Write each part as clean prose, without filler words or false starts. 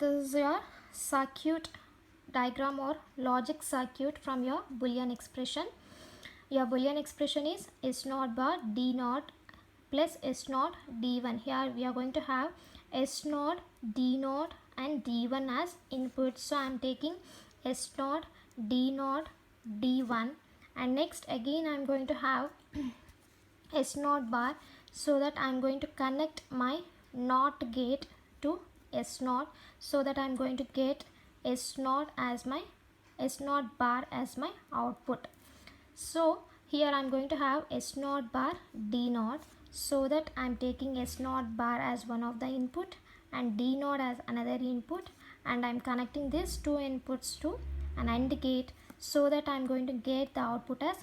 this is your circuit diagram or logic circuit from your Boolean expression. Your Boolean expression is S naught bar D naught plus S naught D1. Here we are going to have S naught, D naught and D1 as inputs. So I am taking S naught, D naught, D1, and next again I am going to have S naught bar, so that I am going to connect my NOT gate to S naught, so that I am going to get S naught as my S naught bar as my output. So here I am going to have S naught bar D naught, so that I am taking S naught bar as one of the input and D naught as another input, and I am connecting these two inputs to an AND gate, so that I am going to get the output as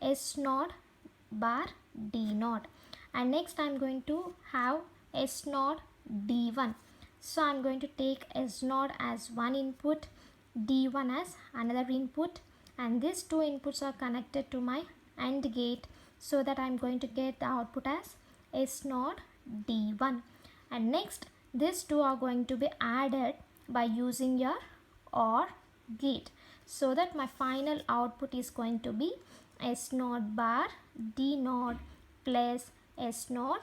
S naught bar D naught. And next I am going to have S naught D1. So I am going to take S naught as one input, D1 as another input, and these two inputs are connected to my AND gate, so that I am going to get the output as S naught D1. And next these two are going to be added by using your OR gate, so that my final output is going to be S naught bar D naught plus S naught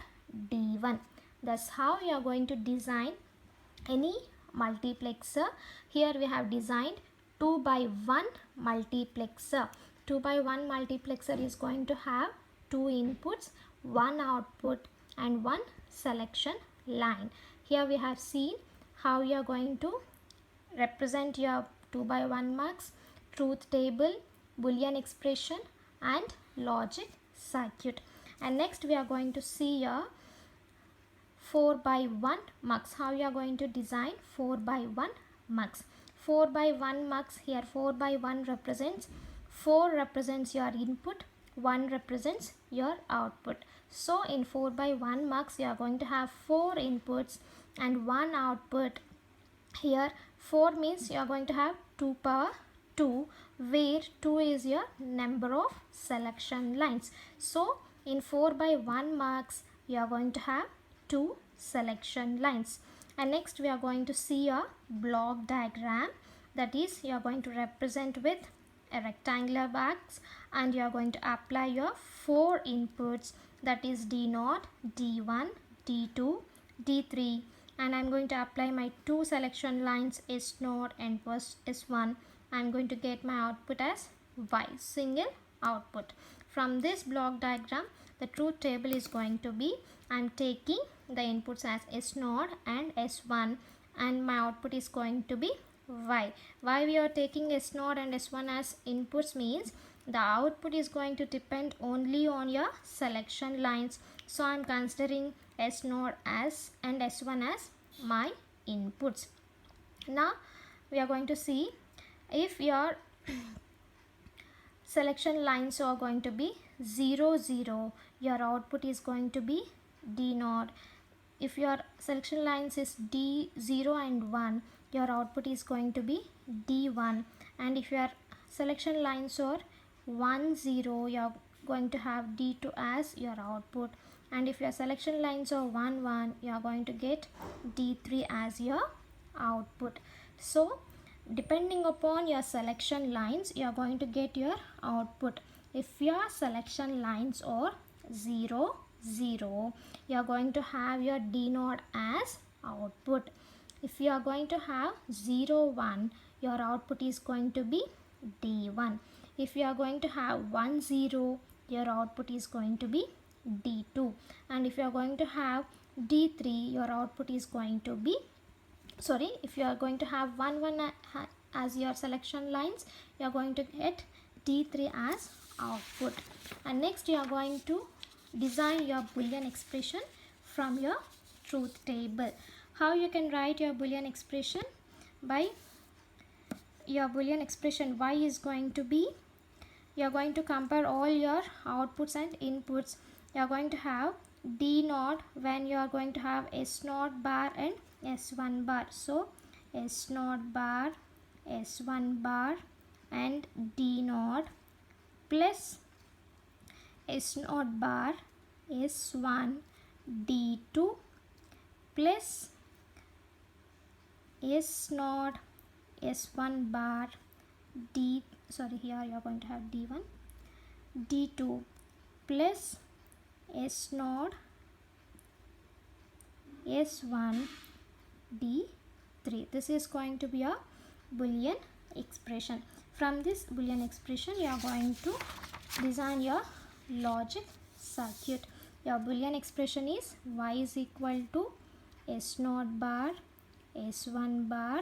D1. That's how you are going to design any multiplexer. Here we have designed 2 by 1 multiplexer. 2 by 1 multiplexer is going to have 2 inputs, 1 output and 1 selection line. Here we have seen how you are going to represent your 2 by 1 mux, truth table, Boolean expression and logic circuit. And next we are going to see your 4 by 1 mux. How you are going to design 4 by 1 mux. 4 by 1 mux, here 4 by 1 represents, 4 represents your input, 1 represents your output. So in 4 by 1 mux you are going to have 4 inputs and 1 output. Here 4 means you are going to have 2 power 2, where 2 is your number of selection lines. So in 4 by 1 mux you are going to have 2 selection lines. And next we are going to see a block diagram, that is you are going to represent with a rectangular box, and you are going to apply your 4 inputs, that is D0, D1, D2, D3, and I am going to apply my 2 selection lines S0 and S1. I am going to get my output as Y, single output. From this block diagram, the truth table is going to be, I am taking the inputs as S0 and S1, and my output is going to be Y. Why we are taking S0 and S1 as inputs means the output is going to depend only on your selection lines. So I am considering S0 as and S1 as my inputs. Now we are going to see if your selection lines are going to be 0, 0, your output is going to be D0. If your selection lines is D0 and 1, your output is going to be D1. And if your selection lines are 1, 0, you are going to have D2 as your output. And if your selection lines are 1, 1, you are going to get D3 as your output. So depending upon your selection lines, you are going to get your output. If your selection lines are 0, 0, you are going to have your D0 as output. If you are going to have 0, 1, your output is going to be D1. If you are going to have 1, 0, your output is going to be D2. And if you are going to have D3, your output is going to be, if you are going to have 1, 1 as your selection lines, you are going to get D3 as output. And next you are going to design your Boolean expression from your truth table. How you can write your Boolean expression? By your Boolean expression Y is going to be, you are going to compare all your outputs and inputs. You are going to have D0 when you are going to have S0 bar and S1 bar. So S0 bar, S1 bar and D0 plus S0 bar, S1, D2 plus S naught S1 bar here you are going to have D1 D2 plus S naught S1 D3. This is going to be a Boolean expression. From this Boolean expression you are going to design your logic circuit. Your Boolean expression is y is equal to S naught bar S1 bar